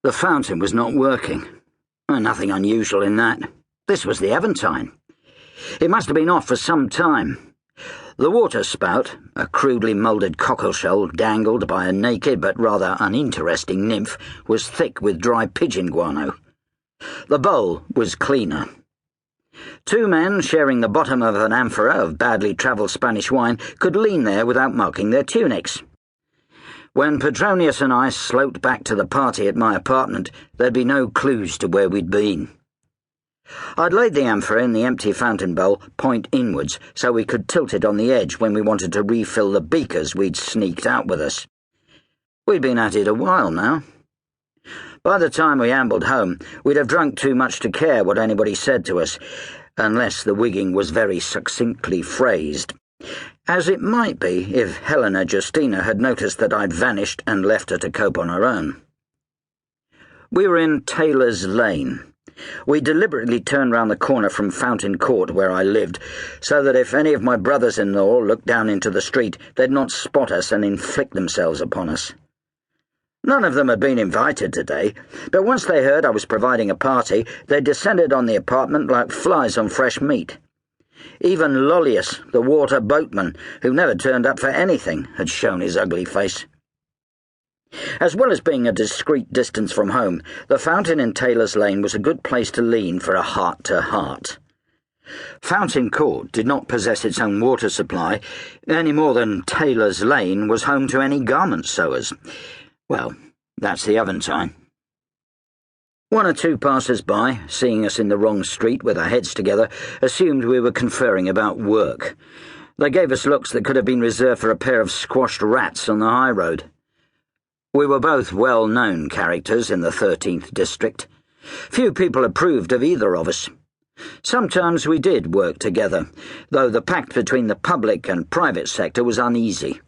The fountain was not working. Nothing unusual in that. This was the Aventine. It must have been off for some time. The water spout, a crudely moulded cockleshell dangled by a naked but rather uninteresting nymph, was thick with dry pigeon guano. The bowl was cleaner. Two men sharing the bottom of an amphora of badly travelled Spanish wine could lean there without marking their tunics. When Petronius and I sloped back to the party at my apartment, there'd be no clues to where we'd been. I'd laid the amphora in the empty fountain bowl point inwards so we could tilt it on the edge when we wanted to refill the beakers we'd sneaked out with us. We'd been at it a while now. By the time we ambled home, we'd have drunk too much to care what anybody said to us, unless the wigging was very succinctly phrased, as it might be if Helena Justina had noticed that I'd vanished and left her to cope on her own. We were in Taylor's Lane. We deliberately turned round the corner from Fountain Court, where I lived, so that if any of my brothers-in-law looked down into the street, they'd not spot us and inflict themselves upon us. None of them had been invited today, but once they heard I was providing a party, they descended on the apartment like flies on fresh meat. Even Lollius, the water boatman, who never turned up for anything, had shown his ugly face. As well as being a discreet distance from home, the fountain in Taylor's Lane was a good place to lean for a heart-to-heart. Fountain Court did not possess its own water supply, any more than Taylor's Lane was home to any garment sewers. Well, that's the Aventine. One or two passers-by, seeing us in the wrong street with our heads together, assumed we were conferring about work. They gave us looks that could have been reserved for a pair of squashed rats on the high road. We were both well-known characters in the 13th District. Few people approved of either of us. Sometimes we did work together, though the pact between the public and private sector was uneasy.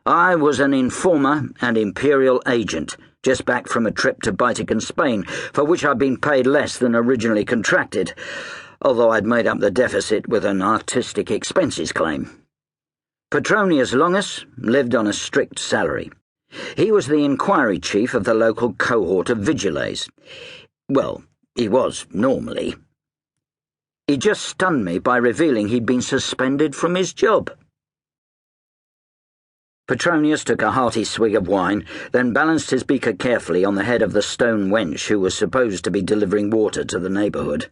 I was an informer and imperial agent, just back from a trip to Baetica, Spain, for which I'd been paid less than originally contracted, although I'd made up the deficit with an artistic expenses claim. Petronius Longus lived on a strict salary. He was the inquiry chief of the local cohort of vigiles. Well, he was, normally. He just stunned me by revealing he'd been suspended from his job. Petronius took a hearty swig of wine, then balanced his beaker carefully on the head of the stone wench who was supposed to be delivering water to the neighbourhood.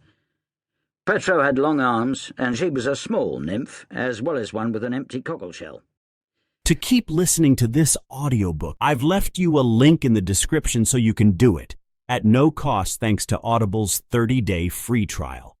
Petro had long arms, and she was a small nymph, as well as one with an empty cockleshell. To keep listening to this audiobook, I've left you a link in the description so you can do it, at no cost thanks to Audible's 30-day free trial.